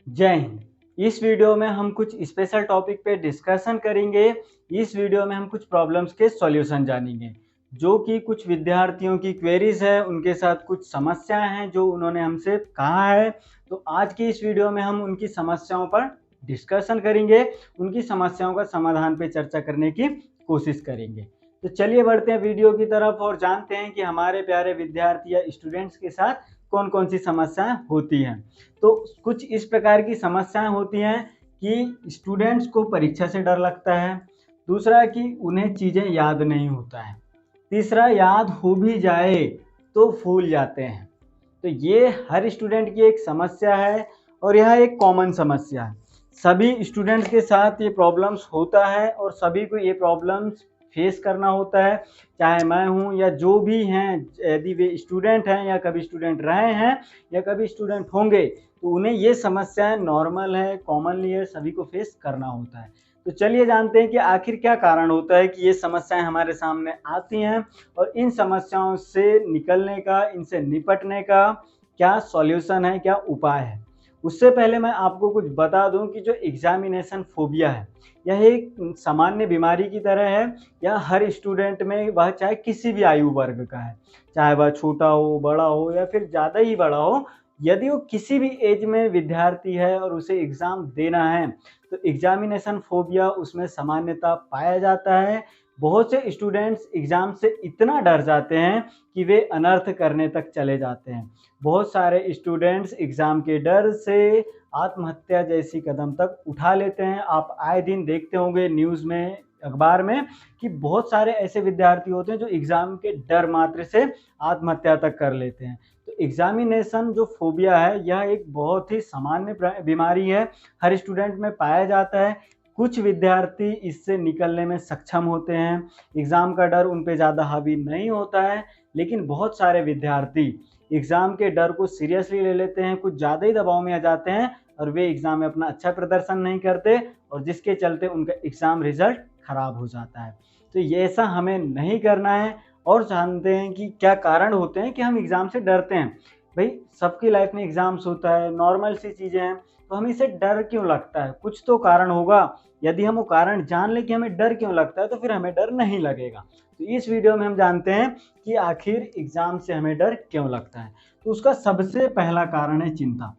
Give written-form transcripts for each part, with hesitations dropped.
जय हिंद। इस वीडियो में हम कुछ स्पेशल टॉपिक पे डिस्कशन करेंगे। इस वीडियो में हम कुछ प्रॉब्लम्स के सॉल्यूशन जानेंगे, जो कि कुछ विद्यार्थियों की क्वेरीज है, उनके साथ कुछ समस्याएं हैं जो उन्होंने हमसे कहा है। तो आज की इस वीडियो में हम उनकी समस्याओं पर डिस्कशन करेंगे, उनकी समस्याओं का समाधान पे चर्चा करने की कोशिश करेंगे। तो चलिए बढ़ते हैं वीडियो की तरफ और जानते हैं कि हमारे प्यारे विद्यार्थी या स्टूडेंट्स के साथ कौन कौन सी समस्याएं होती हैं। तो कुछ इस प्रकार की समस्याएं होती हैं कि स्टूडेंट्स को परीक्षा से डर लगता है, दूसरा कि उन्हें चीज़ें याद नहीं होता है, तीसरा याद हो भी जाए तो भूल जाते हैं। तो ये हर स्टूडेंट की एक समस्या है और यह एक कॉमन समस्या है। सभी स्टूडेंट्स के साथ ये प्रॉब्लम्स होता है और सभी को ये प्रॉब्लम्स फेस करना होता है, चाहे मैं हूँ या जो भी हैं। यदि वे स्टूडेंट हैं या कभी स्टूडेंट रहे हैं या कभी स्टूडेंट होंगे, तो उन्हें ये समस्याएं नॉर्मल है, कॉमनली है, सभी को फेस करना होता है। तो चलिए जानते हैं कि आखिर क्या कारण होता है कि ये समस्याएं हमारे सामने आती हैं और इन समस्याओं से निकलने का, इनसे निपटने का क्या सॉल्यूशन है, क्या उपाय है। उससे पहले मैं आपको कुछ बता दूं कि जो एग्जामिनेशन फोबिया है, यह एक सामान्य बीमारी की तरह है। यह हर स्टूडेंट में, वह चाहे किसी भी आयु वर्ग का है, चाहे वह छोटा हो, बड़ा हो या फिर ज़्यादा ही बड़ा हो, यदि वो किसी भी एज में विद्यार्थी है और उसे एग्ज़ाम देना है, तो एग्जामिनेशन फोबिया उसमें सामान्यतः पाया जाता है। बहुत से स्टूडेंट्स एग्ज़ाम से इतना डर जाते हैं कि वे अनर्थ करने तक चले जाते हैं। बहुत सारे स्टूडेंट्स एग्ज़ाम के डर से आत्महत्या जैसी कदम तक उठा लेते हैं। आप आए दिन देखते होंगे न्यूज़ में, अखबार में, कि बहुत सारे ऐसे विद्यार्थी होते हैं जो एग्ज़ाम के डर मात्र से आत्महत्या तक कर लेते हैं। तो एग्जामिनेशन जो फोबिया है, यह एक बहुत ही सामान्य बीमारी है, हर स्टूडेंट में पाया जाता है। कुछ विद्यार्थी इससे निकलने में सक्षम होते हैं, एग्ज़ाम का डर उन पे ज़्यादा हावी नहीं होता है, लेकिन बहुत सारे विद्यार्थी एग्ज़ाम के डर को सीरियसली ले लेते हैं, कुछ ज़्यादा ही दबाव में आ जाते हैं और वे एग्ज़ाम में अपना अच्छा प्रदर्शन नहीं करते और जिसके चलते उनका एग्ज़ाम रिज़ल्ट खराब हो जाता है। तो ये ऐसा हमें नहीं करना है। और जानते हैं कि क्या कारण होते हैं कि हम एग्ज़ाम से डरते हैं। भाई, सबकी लाइफ में एग्ज़ाम्स होता है, नॉर्मल सी चीज़ें हैं, तो हमें इससे डर क्यों लगता है? कुछ तो कारण होगा। यदि हम वो कारण जान लें कि हमें डर क्यों लगता है, तो फिर हमें डर नहीं लगेगा। तो इस वीडियो में हम जानते हैं कि आखिर एग्ज़ाम से हमें डर क्यों लगता है। तो उसका सबसे पहला कारण है चिंता।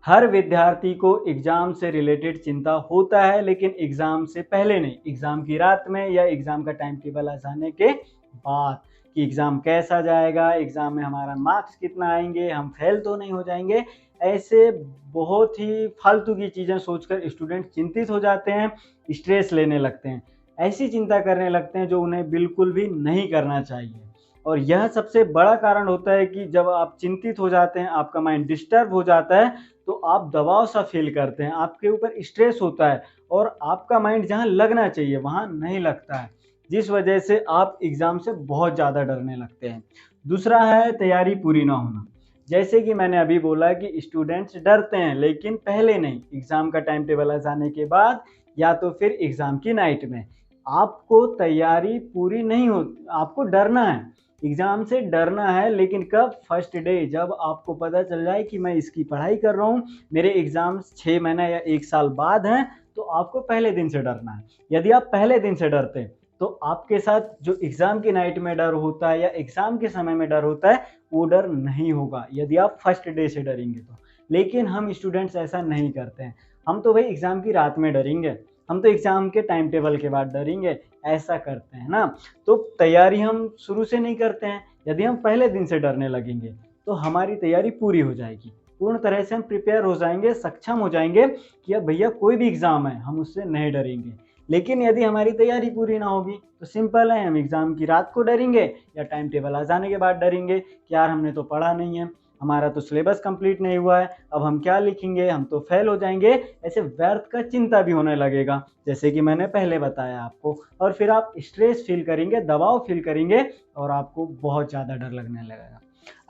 हर विद्यार्थी को एग्ज़ाम से रिलेटेड चिंता होता है, लेकिन एग्ज़ाम से पहले नहीं, एग्ज़ाम की रात में या एग्ज़ाम का टाइम टेबल आ जाने के बाद, कि एग्ज़ाम कैसा जाएगा, एग्ज़ाम में हमारा मार्क्स कितना आएंगे, हम फेल तो नहीं हो जाएंगे। ऐसे बहुत ही फालतू की चीज़ें सोचकर स्टूडेंट चिंतित हो जाते हैं, स्ट्रेस लेने लगते हैं, ऐसी चिंता करने लगते हैं जो उन्हें बिल्कुल भी नहीं करना चाहिए। और यह सबसे बड़ा कारण होता है कि जब आप चिंतित हो जाते हैं, आपका माइंड डिस्टर्ब हो जाता है, तो आप दबाव सा फील करते हैं, आपके ऊपर स्ट्रेस होता है और आपका माइंड जहाँ लगना चाहिए वहाँ नहीं लगता है, जिस वजह से आप एग्ज़ाम से बहुत ज़्यादा डरने लगते हैं। दूसरा है तैयारी पूरी ना होना। जैसे कि मैंने अभी बोला कि स्टूडेंट्स डरते हैं, लेकिन पहले नहीं, एग्ज़ाम का टाइम टेबल आ जाने के बाद या तो फिर एग्ज़ाम की नाइट में। आपको तैयारी पूरी नहीं हो, आपको डरना है, एग्ज़ाम से डरना है, लेकिन कब? फर्स्ट डे, जब आपको पता चल जाए कि मैं इसकी पढ़ाई कर रहा हूँ, मेरे एग्ज़ाम्स 6 महीना या 1 साल बाद हैं, तो आपको पहले दिन से डरना है। यदि आप पहले दिन से डरते हैं, तो आपके साथ जो एग्ज़ाम की नाइट में डर होता है या एग्ज़ाम के समय में डर होता है, वो डर नहीं होगा यदि आप फर्स्ट डे से डरेंगे तो। लेकिन हम स्टूडेंट्स ऐसा नहीं करते हैं। हम तो भाई एग्ज़ाम की रात में डरेंगे, हम तो एग्ज़ाम के टाइम टेबल के बाद डरेंगे, ऐसा करते हैं ना। तो तैयारी हम शुरू से नहीं करते हैं। यदि हम पहले दिन से डरने लगेंगे, तो हमारी तैयारी पूरी हो जाएगी, पूर्ण तरह से हम प्रिपेयर हो जाएंगे, सक्षम हो जाएंगे कि अब भैया कोई भी एग्ज़ाम है, हम उससे नहीं डरेंगे। लेकिन यदि हमारी तैयारी पूरी ना होगी, तो सिंपल है, हम एग्ज़ाम की रात को डरेंगे या टाइम टेबल आ जाने के बाद डरेंगे कि यार हमने तो पढ़ा नहीं है, हमारा तो सिलेबस कंप्लीट नहीं हुआ है, अब हम क्या लिखेंगे, हम तो फेल हो जाएंगे। ऐसे व्यर्थ का चिंता भी होने लगेगा, जैसे कि मैंने पहले बताया आपको। और फिर आप स्ट्रेस फील करेंगे, दबाव फील करेंगे और आपको बहुत ज़्यादा डर लगने लगेगा।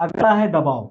अगला है दबाव।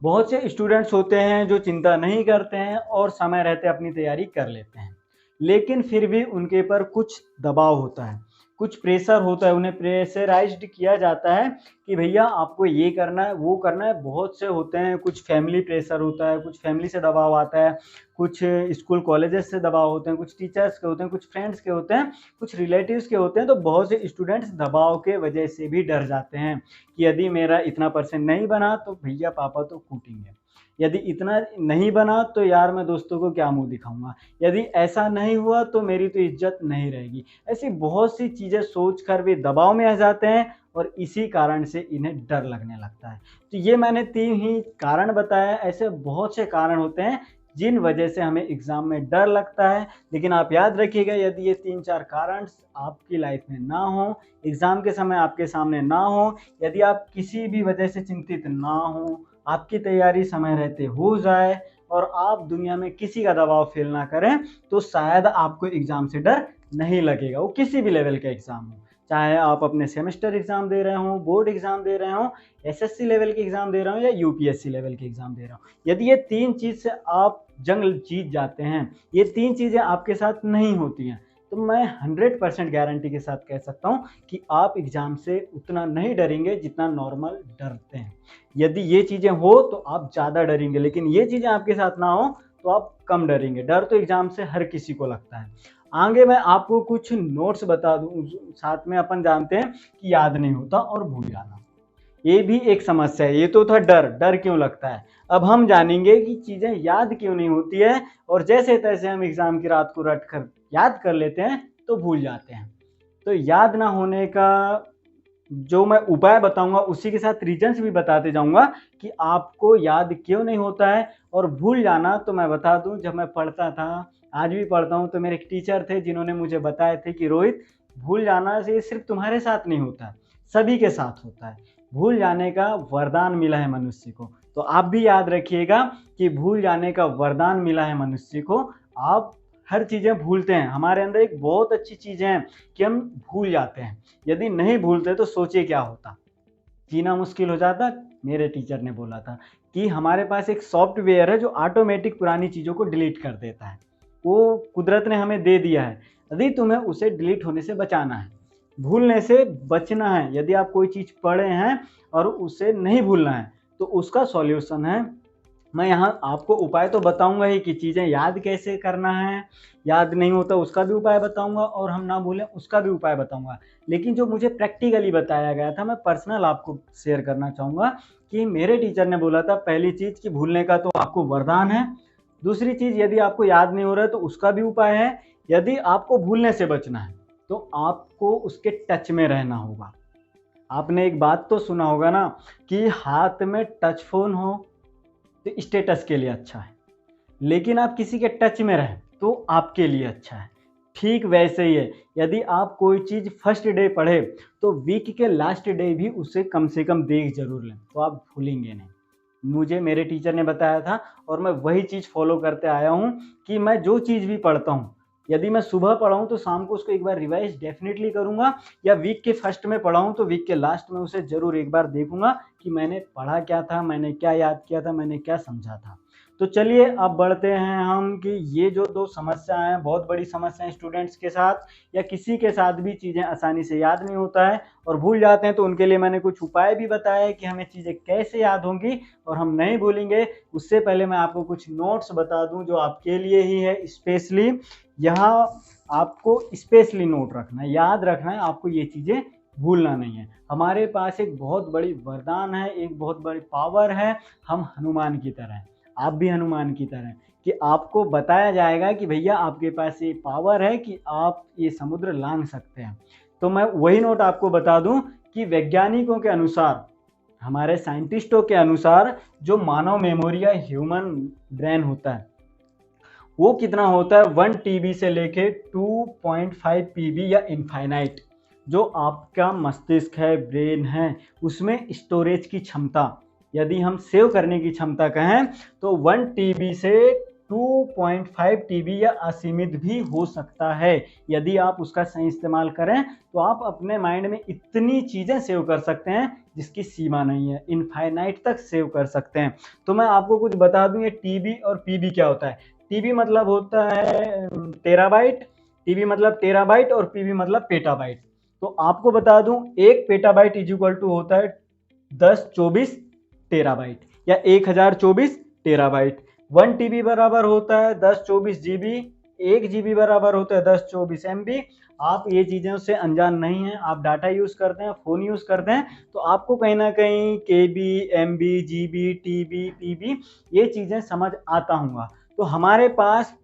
बहुत से स्टूडेंट्स होते हैं जो चिंता नहीं करते हैं और समय रहते अपनी तैयारी कर लेते हैं, लेकिन फिर भी उनके पर कुछ दबाव होता है। कुछ प्रेशर होता है, उन्हें प्रेशराइज्ड किया जाता है कि भैया आपको ये करना है, वो करना है। बहुत से होते हैं, कुछ फैमिली प्रेशर होता है, कुछ फैमिली से दबाव आता है, कुछ स्कूल कॉलेजेस से दबाव होते हैं, कुछ टीचर्स के होते हैं, कुछ फ्रेंड्स के होते हैं, कुछ रिलेटिव्स के होते हैं। तो बहुत से स्टूडेंट्स दबाव के वजह से भी डर जाते हैं कि यदि मेरा इतना परसेंट नहीं बना तो भैया पापा तो कूटेंगे, यदि इतना नहीं बना तो यार मैं दोस्तों को क्या मुंह दिखाऊंगा, यदि ऐसा नहीं हुआ तो मेरी तो इज्जत नहीं रहेगी। ऐसी बहुत सी चीज़ें सोचकर वे दबाव में आ जाते हैं और इसी कारण से इन्हें डर लगने लगता है। तो ये मैंने 3 ही कारण बताया, ऐसे बहुत से कारण होते हैं जिन वजह से हमें एग्ज़ाम में डर लगता है। लेकिन आप याद रखिएगा, यदि ये 3-4 कारण आपकी लाइफ में ना हो, एग्ज़ाम के समय आपके सामने ना हो, यदि आप किसी भी वजह से चिंतित ना हो, आपकी तैयारी समय रहते हो जाए और आप दुनिया में किसी का दबाव फ़ील ना करें, तो शायद आपको एग्ज़ाम से डर नहीं लगेगा। वो किसी भी लेवल का एग्ज़ाम हो, चाहे आप अपने सेमेस्टर एग्ज़ाम दे रहे हों, बोर्ड एग्ज़ाम दे रहे हों, एसएससी लेवल के एग्ज़ाम दे रहे हों या यूपीएससी लेवल के एग्ज़ाम दे रहे हों। यदि ये 3 चीज़ से आप जंग जीत जाते हैं, ये 3 चीज़ें आपके साथ नहीं होती हैं, तो मैं 100% गारंटी के साथ कह सकता हूँ कि आप एग्ज़ाम से उतना नहीं डरेंगे जितना नॉर्मल डरते हैं। यदि ये चीज़ें हो तो आप ज़्यादा डरेंगे, लेकिन ये चीज़ें आपके साथ ना हो तो आप कम डरेंगे। डर तो एग्ज़ाम से हर किसी को लगता है। आगे मैं आपको कुछ नोट्स बता दूँ, साथ में अपन जानते हैं कि याद नहीं होता और भूल जाना, ये भी एक समस्या है। ये तो था डर, डर क्यों लगता है। अब हम जानेंगे कि चीज़ें याद क्यों नहीं होती है और जैसे-तैसे हम एग्ज़ाम की रात को रट कर याद कर लेते हैं तो भूल जाते हैं। तो याद ना होने का जो मैं उपाय बताऊँगा उसी के साथ रीज़न्स भी बताते जाऊँगा कि आपको याद क्यों नहीं होता है। और भूल जाना तो मैं बता दूँ, जब मैं पढ़ता था, आज भी पढ़ता हूँ, तो मेरे एक टीचर थे जिन्होंने मुझे बताए थे कि रोहित, भूल जाना से सिर्फ़ तुम्हारे साथ नहीं होता है, सभी के साथ होता है। भूल जाने का वरदान मिला है मनुष्य को। तो आप भी याद रखिएगा कि भूल जाने का वरदान मिला है मनुष्य को। आप हर चीज़ें भूलते हैं, हमारे अंदर एक बहुत अच्छी चीज़ है कि हम भूल जाते हैं। यदि नहीं भूलते तो सोचिए क्या होता, जीना मुश्किल हो जाता। मेरे टीचर ने बोला था कि हमारे पास एक सॉफ्टवेयर है जो ऑटोमेटिक पुरानी चीज़ों को डिलीट कर देता है। वो कुदरत ने हमें दे दिया है, यदि तुम्हें उसे डिलीट होने से बचाना है, भूलने से बचना है, यदि आप कोई चीज़ पढ़े हैं और उसे नहीं भूलना है, तो उसका सॉल्यूशन है, मैं यहाँ आपको उपाय तो बताऊँगा ही कि चीज़ें याद कैसे करना है, याद नहीं होता उसका भी उपाय बताऊँगा और हम ना भूलें उसका भी उपाय बताऊँगा। लेकिन जो मुझे प्रैक्टिकली बताया गया था, मैं पर्सनल आपको शेयर करना चाहूँगा कि मेरे टीचर ने बोला था, पहली चीज़ कि भूलने का तो आपको वरदान है। दूसरी चीज़, यदि आपको याद नहीं हो रहा है तो उसका भी उपाय है। यदि आपको भूलने से बचना है, तो आपको उसके टच में रहना होगा। आपने एक बात तो सुना होगा ना कि हाथ में टच फ़ोन हो तो स्टेटस के लिए अच्छा है, लेकिन आप किसी के टच में रहें तो आपके लिए अच्छा है। ठीक वैसे ही है, यदि आप कोई चीज़ फर्स्ट डे पढ़े तो वीक के लास्ट डे भी उसे कम से कम देख ज़रूर लें, तो आप भूलेंगे नहीं। मुझे मेरे टीचर ने बताया था और मैं वही चीज़ फ़ॉलो करते आया हूँ कि मैं जो चीज़ भी पढ़ता हूँ, यदि मैं सुबह पढ़ा हूँ तो शाम को उसको एक बार रिवाइज़ डेफ़िनिटली करूँगा, या वीक के फर्स्ट में पढ़ा हूँ तो वीक के लास्ट में उसे ज़रूर एक बार देखूँगा कि मैंने पढ़ा क्या था, मैंने क्या याद किया था, मैंने क्या समझा था। तो चलिए अब बढ़ते हैं हम कि ये जो 2 समस्या हैं, बहुत बड़ी समस्या है स्टूडेंट्स के साथ या किसी के साथ भी चीज़ें आसानी से याद नहीं होता है और भूल जाते हैं, तो उनके लिए मैंने कुछ उपाय भी बताए हैं कि हमें चीज़ें कैसे याद होंगी और हम नहीं भूलेंगे। उससे पहले मैं आपको कुछ नोट्स बता दूँ जो आपके लिए ही है स्पेशली। यहाँ आपको स्पेशली नोट रखना है, याद रखना है, आपको ये चीज़ें भूलना नहीं है। हमारे पास एक बहुत बड़ी वरदान है, एक बहुत बड़ी पावर है, हम हनुमान की तरह हैं। आप भी हनुमान की तरह हैं कि आपको बताया जाएगा कि भैया आपके पास ये पावर है कि आप ये समुद्र लांघ सकते हैं। तो मैं वही नोट आपको बता दूं कि वैज्ञानिकों के अनुसार, हमारे साइंटिस्टों के अनुसार, जो मानव मेमोरी या ह्यूमन ब्रेन होता है वो कितना होता है 1 टीबी से लेके 2.5 पीबी या इनफाइनाइट। जो आपका मस्तिष्क है, ब्रेन है, उसमें स्टोरेज की क्षमता, यदि हम सेव करने की क्षमता कहें तो 1 टीबी से 2.5 टीबी या असीमित भी हो सकता है। यदि आप उसका सही इस्तेमाल करें तो आप अपने माइंड में इतनी चीज़ें सेव कर सकते हैं जिसकी सीमा नहीं है, इनफाइनाइट तक सेव कर सकते हैं। तो मैं आपको कुछ बता दूं, ये टीबी और पीबी क्या होता है। टीबी मतलब होता है टेराबाइट, टीबी मतलब टेराबाइट और पीबी मतलब पेटाबाइट। तो आपको बता दूं, 1 पेटाबाइट इज इक्वल टू होता है 1024 टेराबाइट या 1024 टेराबाइट। 1 टीबी बराबर होता है 1024 जीबी, 1 जीबी बराबर होता है 1024 एमबी। आप ये चीज़ों से अनजान नहीं हैं, आप डाटा यूज़ करते हैं, फ़ोन यूज़ करते हैं, तो आपको कहीं ना कहीं केबी, एमबी, जीबी, टीबी, पीबी ये चीज़ें समझ आता होगा। तो हमारे पास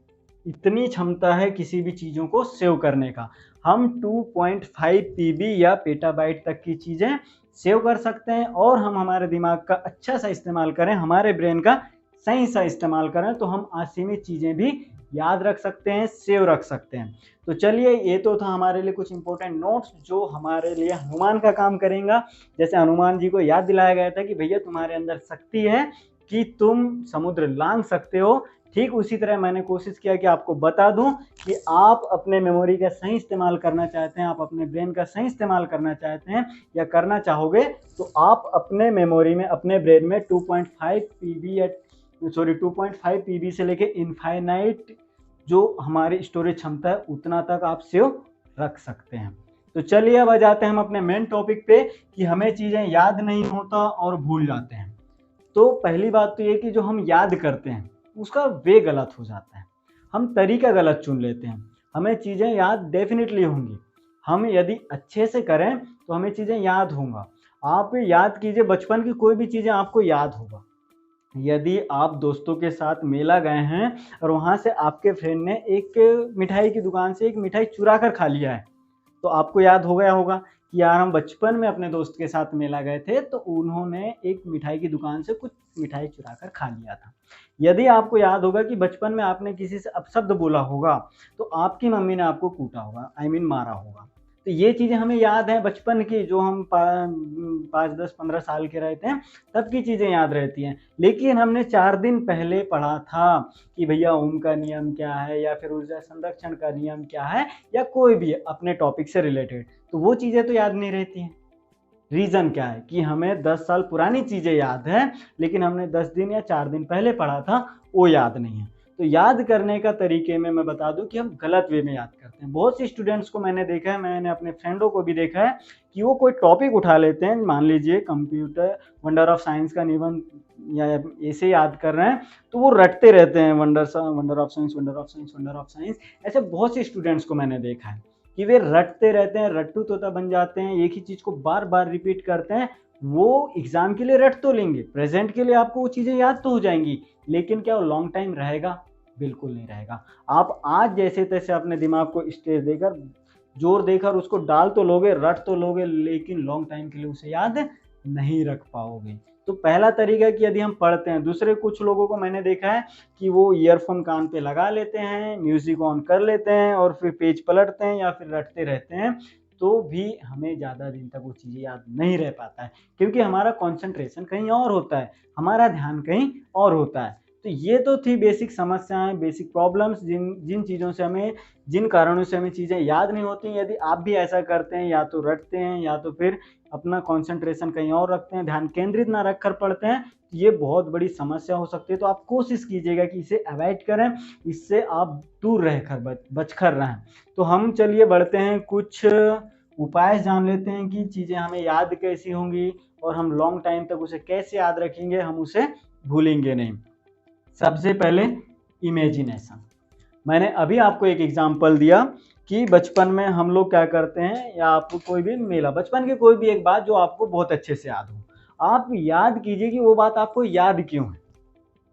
इतनी क्षमता है किसी भी चीज़ों को सेव करने का। हम 2.5 पीबी या पेटाबाइट तक की चीज़ें सेव कर सकते हैं, और हम हमारे दिमाग का अच्छा सा इस्तेमाल करें, हमारे ब्रेन का सही सा इस्तेमाल करें, तो हम असीमित चीज़ें भी याद रख सकते हैं, सेव रख सकते हैं। तो चलिए, ये तो था हमारे लिए कुछ इंपॉर्टेंट नोट्स जो हमारे लिए हनुमान का काम करेगा। जैसे हनुमान जी को याद दिलाया गया था कि भैया तुम्हारे अंदर शक्ति है कि तुम समुद्र लांघ सकते हो, ठीक उसी तरह मैंने कोशिश किया कि आपको बता दूं कि आप अपने मेमोरी का सही इस्तेमाल करना चाहते हैं, आप अपने ब्रेन का सही इस्तेमाल करना चाहते हैं या करना चाहोगे, तो आप अपने मेमोरी में, अपने ब्रेन में 2.5 पीबी से लेके इनफाइनाइट जो हमारी स्टोरेज क्षमता है उतना तक आप सेव रख सकते हैं। तो चलिए अब आ जाते हैं हम अपने मेन टॉपिक पे कि हमें चीज़ें याद नहीं होता और भूल जाते हैं। तो पहली बात तो ये कि जो हम याद करते हैं उसका वे गलत हो जाता है, हम तरीका गलत चुन लेते हैं। हमें चीज़ें याद डेफिनेटली होंगी, हम यदि अच्छे से करें तो हमें चीज़ें याद होंगी। आप याद कीजिए, बचपन की कोई भी चीज़ें आपको याद होगा। यदि आप दोस्तों के साथ मेला गए हैं और वहाँ से आपके फ्रेंड ने एक मिठाई की दुकान से एक मिठाई चुरा कर खा लिया है, तो आपको याद हो गया होगा कि यार हम बचपन में अपने दोस्त के साथ मेला गए थे तो उन्होंने एक मिठाई की दुकान से कुछ मिठाई चुरा कर खा लिया था। यदि आपको याद होगा कि बचपन में आपने किसी से अपशब्द बोला होगा तो आपकी मम्मी ने आपको कूटा होगा, मारा होगा। तो ये चीज़ें हमें याद हैं बचपन की, जो हम 5, 10, 15 साल के रहते हैं तब की चीज़ें याद रहती हैं। लेकिन हमने 4 दिन पहले पढ़ा था कि भैया ओम का नियम क्या है या फिर ऊर्जा संरक्षण का नियम क्या है या कोई भी अपने टॉपिक से रिलेटेड, तो वो चीज़ें तो याद नहीं रहती हैं। रीज़न क्या है कि हमें 10 साल पुरानी चीज़ें याद हैं, लेकिन हमने 10 दिन या 4 दिन पहले पढ़ा था वो याद नहीं है। तो याद करने का तरीके में मैं बता दूं कि हम गलत वे में याद करते हैं। बहुत सी स्टूडेंट्स को मैंने देखा है, मैंने अपने फ्रेंडों को भी देखा है कि वो कोई टॉपिक उठा लेते हैं, मान लीजिए कंप्यूटर वंडर ऑफ साइंस का निबंध या ऐसे याद कर रहे हैं, तो वो रटते रहते हैं wonder of science, wonder of science, wonder of science. ऐसे बहुत से स्टूडेंट्स को मैंने देखा है कि वे रटते रहते हैं, रट्टू तोता बन जाते हैं, एक ही चीज़ को बार बार रिपीट करते हैं। वो एग्जाम के लिए रट तो लेंगे, प्रेजेंट के लिए आपको वो चीज़ें याद तो हो जाएंगी, लेकिन क्या वो लॉन्ग टाइम रहेगा? बिल्कुल नहीं रहेगा। आप आज जैसे तैसे अपने दिमाग को स्टेज देकर, जोर देकर उसको डाल तो लोगे, रट तो लोगे, लेकिन लॉन्ग टाइम के लिए उसे याद नहीं रख पाओगे। तो पहला तरीका कि यदि हम पढ़ते हैं, दूसरे कुछ लोगों को मैंने देखा है कि वो ईयरफोन कान पे लगा लेते हैं, म्यूजिक ऑन कर लेते हैं और फिर पेज पलटते हैं या फिर रटते रहते हैं, तो भी हमें ज़्यादा दिन तक वो चीज़ें याद नहीं रह पाता है, क्योंकि हमारा कंसंट्रेशन कहीं और होता है, हमारा ध्यान कहीं और होता है। तो ये तो थी बेसिक समस्याएं, बेसिक प्रॉब्लम्स, जिन जिन चीज़ों से हमें, जिन कारणों से हमें चीज़ें याद नहीं होती। यदि आप भी ऐसा करते हैं, या तो रटते हैं या तो फिर अपना कंसंट्रेशन कहीं और रखते हैं, ध्यान केंद्रित ना रखकर पढ़ते हैं, तो ये बहुत बड़ी समस्या हो सकती है। तो आप कोशिश कीजिएगा कि इसे अवॉइड करें, इससे आप दूर रहकर बचकर रहें। तो हम चलिए बढ़ते हैं, कुछ उपाय जान लेते हैं कि चीज़ें हमें याद कैसी होंगी और हम लॉन्ग टाइम तक उसे कैसे याद रखेंगे, हम उसे भूलेंगे नहीं। सबसे पहले इमेजिनेशन। मैंने अभी आपको एक एग्जांपल दिया कि बचपन में हम लोग क्या करते हैं, या आपको कोई भी मेला, बचपन की कोई भी एक बात जो आपको बहुत अच्छे से याद हो, आप याद कीजिए कि वो बात आपको याद क्यों है।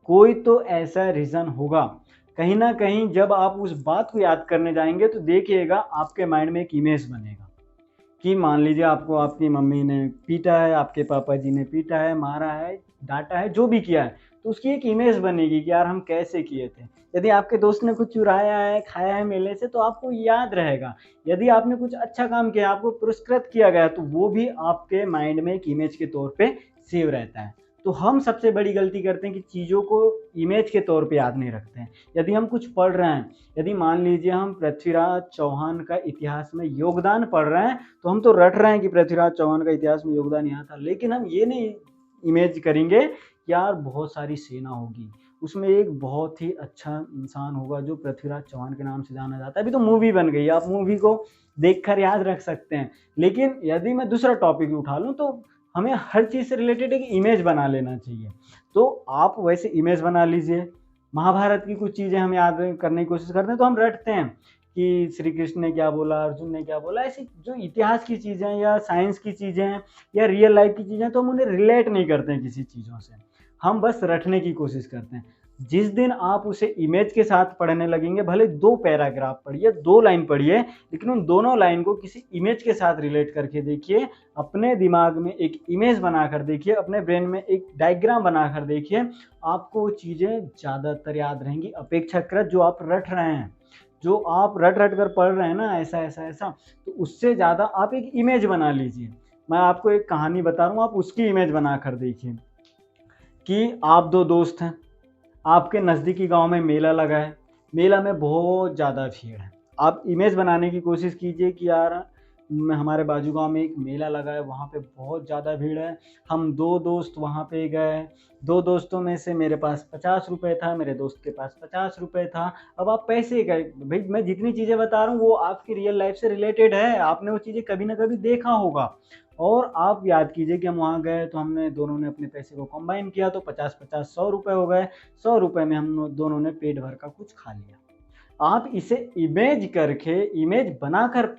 कोई तो ऐसा रीज़न होगा, कहीं ना कहीं जब आप उस बात को याद करने जाएंगे तो देखिएगा आपके माइंड में एक इमेज बनेगा कि मान लीजिए आपको आपकी मम्मी ने पीटा है, आपके पापा जी ने पीटा है, मारा है, डांटा है, जो भी किया है, तो उसकी एक इमेज बनेगी कि यार हम कैसे किए थे। यदि आपके दोस्त ने कुछ चुराया है, खाया है मेले से, तो आपको याद रहेगा। यदि आपने कुछ अच्छा काम किया, आपको पुरस्कृत किया गया, तो वो भी आपके माइंड में एक इमेज के तौर पे सेव रहता है। तो हम सबसे बड़ी गलती करते हैं कि चीज़ों को इमेज के तौर पे याद नहीं रखते हैं। यदि हम कुछ पढ़ रहे हैं, यदि मान लीजिए हम पृथ्वीराज चौहान का इतिहास में योगदान पढ़ रहे हैं, तो हम तो रट रहे हैं कि पृथ्वीराज चौहान का इतिहास में योगदान यहाँ था, लेकिन हम ये नहीं इमेज करेंगे कि यार बहुत सारी सेना होगी, उसमें एक बहुत ही अच्छा इंसान होगा जो पृथ्वीराज चौहान के नाम से जाना जाता है। अभी तो मूवी बन गई है, आप मूवी को देखकर याद रख सकते हैं। लेकिन यदि मैं दूसरा टॉपिक उठा लूँ तो हमें हर चीज़ से रिलेटेड एक इमेज बना लेना चाहिए। तो आप वैसे इमेज बना लीजिए। महाभारत की कुछ चीज़ें हम याद करने की कोशिश करते हैं तो हम रटते हैं कि श्री कृष्ण ने क्या बोला, अर्जुन ने क्या बोला। ऐसी जो इतिहास की चीज़ें हैं या साइंस की चीज़ें हैं या रियल लाइफ की चीज़ें हैं तो हम उन्हें रिलेट नहीं करते हैं किसी चीज़ों से, हम बस रटने की कोशिश करते हैं। जिस दिन आप उसे इमेज के साथ पढ़ने लगेंगे, भले 2 पैराग्राफ पढ़िए, 2 लाइन पढ़िए, लेकिन उन दोनों लाइन को किसी इमेज के साथ रिलेट करके देखिए। अपने दिमाग में एक इमेज बनाकर देखिए, अपने ब्रेन में एक डायग्राम बनाकर देखिए, आपको वो चीज़ें ज़्यादातर याद रहेंगी अपेक्षाकृत जो आप रट रहे हैं। जो आप रट कर पढ़ रहे हैं ना, ऐसा, तो उससे ज़्यादा आप एक इमेज बना लीजिए। मैं आपको एक कहानी बता रहा हूँ, आप उसकी इमेज बनाकर देखिए कि आप 2 दोस्त हैं, आपके नज़दीकी गाँव में मेला लगा है, मेला में बहुत ज़्यादा भीड़ है। आप इमेज बनाने की कोशिश कीजिए कि यार हमारे बाजू गाँव में एक मेला लगा है, वहाँ पे बहुत ज़्यादा भीड़ है, हम 2 दोस्त वहाँ पे गए, 2 दोस्तों में से मेरे पास ₹50 था, मेरे दोस्त के पास ₹50 था। अब आप पैसे का भई मैं जितनी चीज़ें बता रहा हूँ वो आपकी रियल लाइफ़ से रिलेटेड है, आपने वो चीज़ें कभी न कभी देखा होगा। और आप याद कीजिए कि हम वहाँ गए तो हमने दोनों ने अपने पैसे को कंबाइन किया तो 50-50 ₹100 हो गए। ₹100 में हम दोनों ने पेट भर का कुछ खा लिया। आप इसे इमेज करके, इमेज बनाकर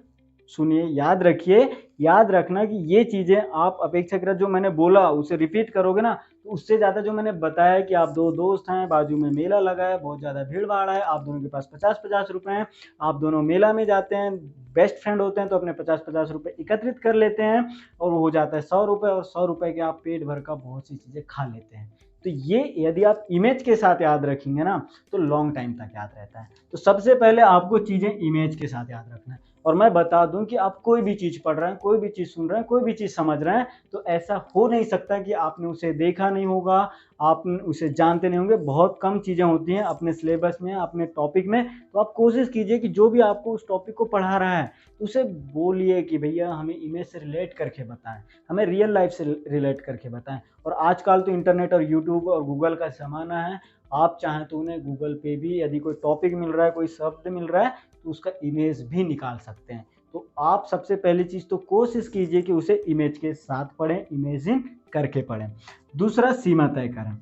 सुनिए, याद रखिए, याद रखना कि ये चीज़ें आप अपेक्षाकृत जो मैंने बोला उसे रिपीट करोगे ना, तो उससे ज़्यादा जो मैंने बताया कि आप 2 दोस्त हैं, बाजू में मेला लगा है, बहुत ज़्यादा भीड़-भाड़ है, आप दोनों के पास ₹50-50 हैं, आप दोनों मेला में जाते हैं, बेस्ट फ्रेंड होते हैं तो अपने ₹50-50 एकत्रित कर लेते हैं और वो हो जाता है ₹100 और ₹100 के आप पेट भर का बहुत सी चीज़ें खा लेते हैं। तो ये यदि आप इमेज के साथ याद रखेंगे ना, तो लॉन्ग टाइम तक याद रहता है। तो सबसे पहले आपको चीज़ें इमेज के साथ याद रखना है। और मैं बता दूँ कि आप कोई भी चीज़ पढ़ रहे हैं, कोई भी चीज़ सुन रहे हैं, कोई भी चीज़ समझ रहे हैं, तो ऐसा हो नहीं सकता कि आपने उसे देखा नहीं होगा, आप उसे जानते नहीं होंगे। बहुत कम चीज़ें होती हैं अपने सिलेबस में, अपने टॉपिक में। तो आप कोशिश कीजिए कि जो भी आपको उस टॉपिक को पढ़ा रहा है, उसे बोलिए कि भैया हमें इमेज से रिलेट करके बताएँ, हमें रियल लाइफ़ से रिलेट करके बताएँ। और आजकल तो इंटरनेट और यूट्यूब और गूगल का ज़माना है। आप चाहें तो उन्हें गूगल पे भी यदि कोई टॉपिक मिल रहा है, कोई शब्द मिल रहा है, तो उसका इमेज भी निकाल सकते हैं। तो आप सबसे पहली चीज़ तो कोशिश कीजिए कि उसे इमेज के साथ पढ़ें, इमेजिन करके पढ़ें। दूसरा, सीमा तय करें।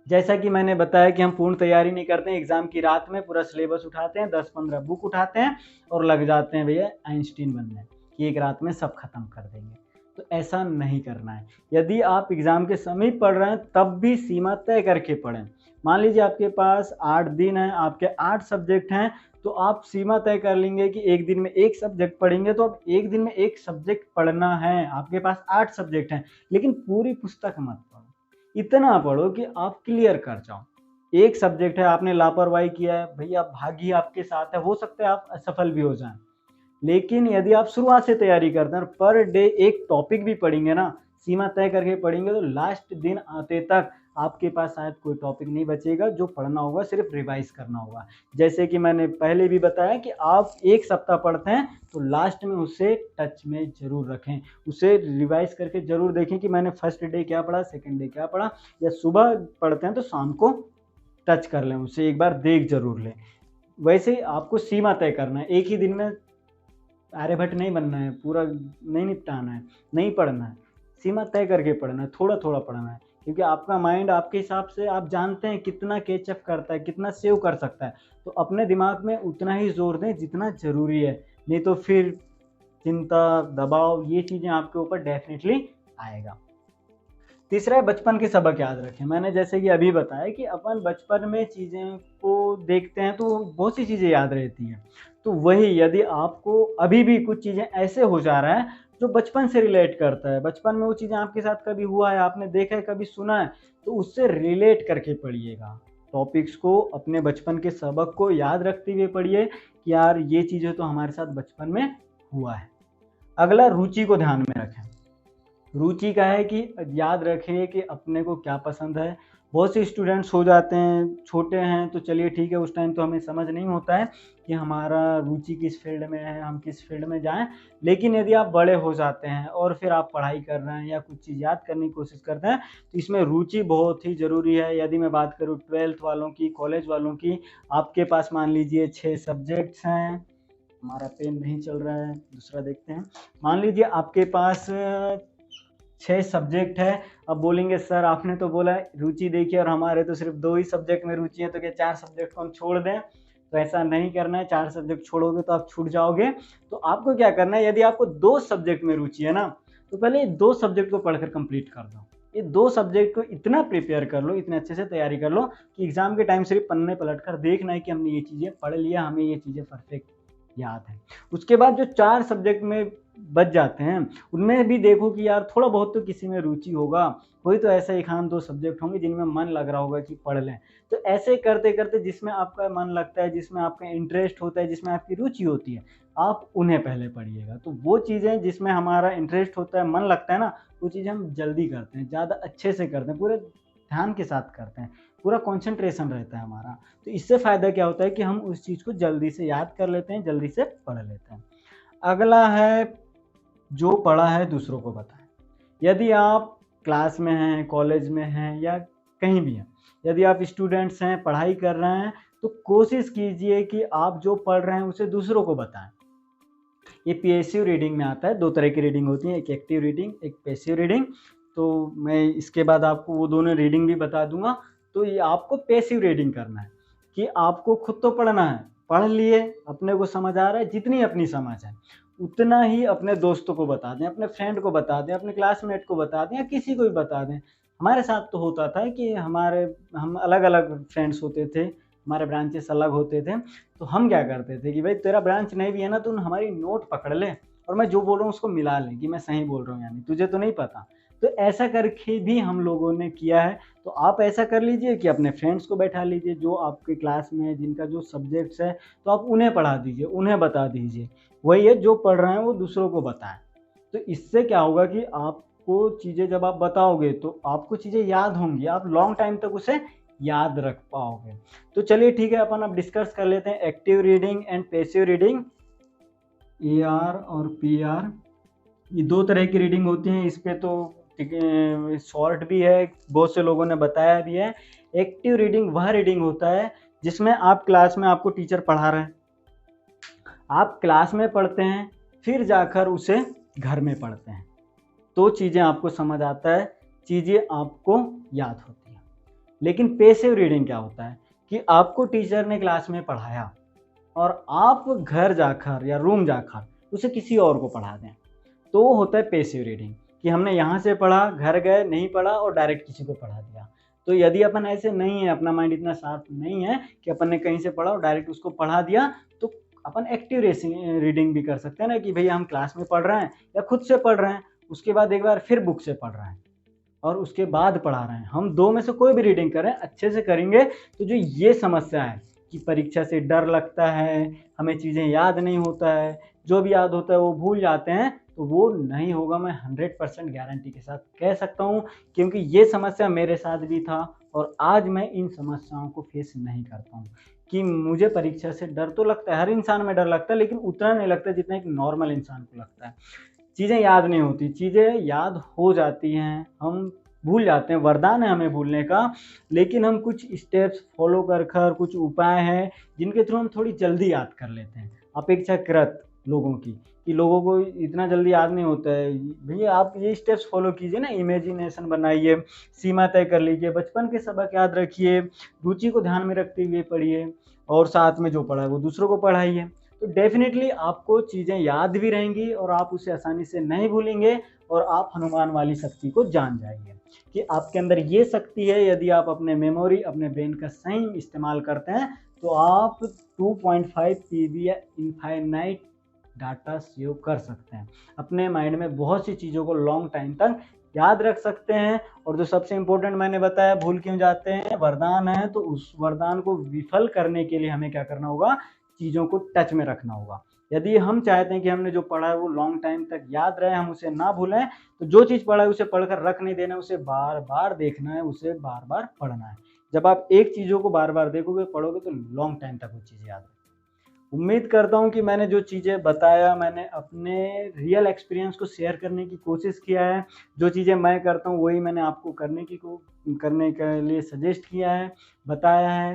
जैसा कि मैंने बताया कि हम पूर्ण तैयारी नहीं करते हैं, एग्ज़ाम की रात में पूरा सिलेबस उठाते हैं, 10-15 बुक उठाते हैं और लग जाते हैं भैया आइंस्टीन बनने कि एक रात में सब खत्म कर देंगे। तो ऐसा नहीं करना है। यदि आप एग्ज़ाम के समीप पढ़ रहे हैं तब भी सीमा तय करके पढ़ें। मान लीजिए आपके पास 8 दिन हैं, आपके 8 सब्जेक्ट हैं, तो आप सीमा तय कर लेंगे कि एक दिन में 1 सब्जेक्ट पढ़ेंगे, तो अब एक दिन में 1 सब्जेक्ट पढ़ना है। आपके पास 8 सब्जेक्ट हैं, लेकिन पूरी पुस्तक मत पढ़ो। इतना पढ़ो कि आप क्लियर कर जाओ। एक सब्जेक्ट है, आपने लापरवाही किया है, भैया भाग्य आपके साथ है, हो सकता है आप असफल भी हो जाएँ। लेकिन यदि आप शुरुआत से तैयारी करते हैं और पर डे एक टॉपिक भी पढ़ेंगे ना, सीमा तय करके पढ़ेंगे, तो लास्ट दिन आते तक आपके पास शायद कोई टॉपिक नहीं बचेगा, जो पढ़ना होगा सिर्फ रिवाइज़ करना होगा। जैसे कि मैंने पहले भी बताया कि आप 1 सप्ताह पढ़ते हैं, तो लास्ट में उसे टच में ज़रूर रखें। उसे रिवाइज़ करके ज़रूर देखें कि मैंने फर्स्ट डे क्या पढ़ा, सेकंड डे क्या पढ़ा, या सुबह पढ़ते हैं तो शाम को टच कर लें, उसे एक बार देख ज़रूर लें। वैसे ही आपको सीमा तय करना है, एक ही दिन में आर्यभट्ट नहीं बनना है, पूरा नहीं निपटाना है, नहीं पढ़ना है, सीमा तय करके पढ़ना है, थोड़ा-थोड़ा पढ़ना है। क्योंकि आपका माइंड आपके हिसाब से आप जानते हैं कितना कैच अप करता है, कितना सेव कर सकता है। तो अपने दिमाग में उतना ही ज़ोर दें जितना ज़रूरी है, नहीं तो फिर चिंता, दबाव ये चीज़ें आपके ऊपर डेफ़िनिटली आएगा। तीसरा है बचपन के सबक याद रखें। मैंने जैसे कि अभी बताया कि अपन बचपन में चीज़ें को देखते हैं तो बहुत सी चीज़ें याद रहती हैं। तो वही यदि आपको अभी भी कुछ चीज़ें ऐसे हो जा रहा है जो बचपन से रिलेट करता है, बचपन में वो चीज़ें आपके साथ कभी हुआ है, आपने देखा है, कभी सुना है, तो उससे रिलेट करके पढ़िएगा। टॉपिक्स को, अपने बचपन के सबक को याद रखते हुए पढ़िए कि यार ये चीज़ें तो हमारे साथ बचपन में हुआ है। अगला, रुचि को ध्यान में रखें। रुचि का है कि याद रखिए कि अपने को क्या पसंद है, बहुत से स्टूडेंट्स हो जाते हैं, छोटे हैं तो चलिए ठीक है, उस टाइम तो हमें समझ नहीं होता है कि हमारा रुचि किस फील्ड में है, हम किस फील्ड में जाएँ। लेकिन यदि आप बड़े हो जाते हैं और फिर आप पढ़ाई कर रहे हैं या कुछ चीज़ याद करने की कोशिश करते हैं, तो इसमें रुचि बहुत ही ज़रूरी है। यदि मैं बात करूँ 12th वालों की, कॉलेज वालों की, आपके पास मान लीजिए 6 सब्जेक्ट्स हैं। हमारा पेन नहीं चल रहा है, दूसरा देखते हैं। मान लीजिए आपके पास 6 सब्जेक्ट है। अब बोलेंगे सर आपने तो बोला रुचि देखिए और हमारे तो सिर्फ 2 ही सब्जेक्ट में रुचि है, तो क्या 4 सब्जेक्ट को हम छोड़ दें? तो ऐसा नहीं करना है, 4 सब्जेक्ट छोड़ोगे तो आप छूट जाओगे। तो आपको क्या करना है, यदि आपको 2 सब्जेक्ट में रुचि है ना, तो पहले ये 2 सब्जेक्ट को पढ़कर कंप्लीट कर दो। ये 2 सब्जेक्ट को इतना प्रिपेयर कर लो, इतने अच्छे से तैयारी कर लो कि एग्ज़ाम के टाइम सिर्फ पन्ने पलटकर देखना है कि हमने ये चीज़ें पढ़ लिया, हमें ये चीज़ें परफेक्ट याद है। उसके बाद जो 4 सब्जेक्ट में बच जाते हैं, उनमें भी देखो कि यार थोड़ा बहुत तो किसी में रुचि होगा, कोई तो ऐसा 1 आध 2 सब्जेक्ट होंगे जिनमें मन लग रहा होगा कि पढ़ लें। तो ऐसे करते-करते जिसमें आपका मन लगता है, जिसमें आपका इंटरेस्ट होता है, जिसमें आपकी रुचि होती है, आप उन्हें पहले पढ़िएगा। तो वो चीज़ें जिसमें हमारा इंटरेस्ट होता है, मन लगता है ना, वो चीज़ें हम जल्दी करते हैं, ज़्यादा अच्छे से करते हैं, पूरे ध्यान के साथ करते हैं, पूरा कॉन्सन्ट्रेशन रहता है हमारा। तो इससे फ़ायदा क्या होता है कि हम उस चीज़ को जल्दी से याद कर लेते हैं, जल्दी से पढ़ लेते हैं। अगला है, जो पढ़ा है दूसरों को बताएँ। यदि आप क्लास में हैं, कॉलेज में हैं या कहीं भी हैं, यदि आप स्टूडेंट्स हैं, पढ़ाई कर रहे हैं, तो कोशिश कीजिए कि आप जो पढ़ रहे हैं उसे दूसरों को बताएँ। ये पैसिव रीडिंग में आता है, 2 तरह की रीडिंग होती है, एक एक्टिव रीडिंग, एक पैसिव रीडिंग। तो मैं इसके बाद आपको वो दोनों रीडिंग भी बता दूँगा। तो ये आपको पैसिव रीडिंग करना है कि आपको खुद तो पढ़ना है, पढ़ लिए, अपने को समझ आ रहा है, जितनी अपनी समझ है, उतना ही अपने दोस्तों को बता दें, अपने फ्रेंड को बता दें, अपने क्लासमेट को बता दें या किसी को भी बता दें। हमारे साथ तो होता था कि हम अलग-अलग फ्रेंड्स होते थे, हमारे ब्रांचेस अलग होते थे। तो हम क्या करते थे कि भाई तेरा ब्रांच नहीं भी है ना, तू हमारी नोट पकड़ ले और मैं जो बोल रहा हूँ उसको मिला ले कि मैं सही बोल रहा हूँ या नहीं, तुझे तो नहीं पता। तो ऐसा करके भी हम लोगों ने किया है। तो आप ऐसा कर लीजिए कि अपने फ्रेंड्स को बैठा लीजिए जो आपके क्लास में है, जिनका जो सब्जेक्ट्स है, तो आप उन्हें पढ़ा दीजिए, उन्हें बता दीजिए। वही है, जो पढ़ रहे हैं वो दूसरों को बताएँ। तो इससे क्या होगा कि आपको चीज़ें जब आप बताओगे तो आपको चीज़ें याद होंगी, आप लॉन्ग टाइम तक उसे याद रख पाओगे। तो चलिए ठीक है, अपन अब डिस्कस कर लेते हैं active reading and passive reading. AR और PR, ये 2 तरह की रीडिंग होती हैं। इस पे तो शॉर्ट भी है, बहुत से लोगों ने बताया भी है। एक्टिव रीडिंग वह रीडिंग होता है जिसमें आप क्लास में, आपको टीचर पढ़ा रहे हैं, आप क्लास में पढ़ते हैं, फिर जाकर उसे घर में पढ़ते हैं, तो चीज़ें आपको समझ आता है, चीज़ें आपको याद होती हैं। लेकिन पैसिव रीडिंग क्या होता है कि आपको टीचर ने क्लास में पढ़ाया और आप घर जाकर या रूम जाकर उसे किसी और को पढ़ा दें, तो वो होता है पैसिव रीडिंग कि हमने यहाँ से पढ़ा, घर गए, नहीं पढ़ा और डायरेक्ट किसी को पढ़ा दिया। तो यदि अपन ऐसे नहीं है, अपना माइंड इतना शार्प नहीं है कि अपन ने कहीं से पढ़ा और डायरेक्ट उसको पढ़ा दिया, तो अपन एक्टिव रीडिंग भी कर सकते हैं ना कि भैया हम क्लास में पढ़ रहे हैं या खुद से पढ़ रहे हैं, उसके बाद एक बार फिर बुक से पढ़ रहे हैं और उसके बाद पढ़ा रहे हैं। हम 2 में से कोई भी रीडिंग करें, अच्छे से करेंगे तो जो ये समस्या है कि परीक्षा से डर लगता है, हमें चीज़ें याद नहीं होता है, जो भी याद होता है वो भूल जाते हैं, तो वो नहीं होगा। मैं 100% गारंटी के साथ कह सकता हूँ, क्योंकि ये समस्या मेरे साथ भी था और आज मैं इन समस्याओं को फेस नहीं करता हूँ कि मुझे परीक्षा से डर तो लगता है, हर इंसान में डर लगता है, लेकिन उतना नहीं लगता जितना एक नॉर्मल इंसान को लगता है। चीज़ें याद नहीं होती, चीज़ें याद हो जाती हैं, हम भूल जाते हैं, वरदान है हमें भूलने का, लेकिन हम कुछ स्टेप्स फॉलो कर कुछ उपाय हैं जिनके थ्रू हम थोड़ी जल्दी याद कर लेते हैं, अपेक्षाकृत लोगों की, कि लोगों को इतना जल्दी याद नहीं होता है। भैया आप ये स्टेप्स फॉलो कीजिए ना, इमेजिनेशन बनाइए, सीमा तय कर लीजिए, बचपन के सबक याद रखिए, रुचि को ध्यान में रखते हुए पढ़िए और साथ में जो पढ़ा है वो दूसरों को पढ़ाइए। तो डेफ़िनेटली आपको चीज़ें याद भी रहेंगी और आप उसे आसानी से नहीं भूलेंगे और आप हनुमान वाली शक्ति को जान जाइए कि आपके अंदर ये शक्ति है। यदि आप अपने मेमोरी, अपने ब्रेन का सही इस्तेमाल करते हैं, तो आप 2.5 पीबी या इनफाइनाइट डाटा सेव कर सकते हैं। अपने माइंड में बहुत सी चीज़ों को लॉन्ग टाइम तक याद रख सकते हैं। और जो सबसे इम्पोर्टेंट मैंने बताया, भूल क्यों जाते हैं, वरदान है, तो उस वरदान को विफल करने के लिए हमें क्या करना होगा, चीज़ों को टच में रखना होगा। यदि हम चाहते हैं कि हमने जो पढ़ा है वो लॉन्ग टाइम तक याद रहे, हम उसे ना भूलें, तो जो चीज़ पढ़ा है उसे पढ़कर रख नहीं देना, उसे बार-बार देखना है, उसे बार-बार पढ़ना है। जब आप एक चीज़ों को बार-बार देखोगे, पढ़ोगे तो लॉन्ग टाइम तक वो चीज़ याद रहेगी। उम्मीद करता हूँ कि मैंने जो चीज़ें बताया, मैंने अपने रियल एक्सपीरियंस को शेयर करने की कोशिश किया है। जो चीज़ें मैं करता हूँ वही मैंने आपको करने के लिए सजेस्ट किया है, बताया है।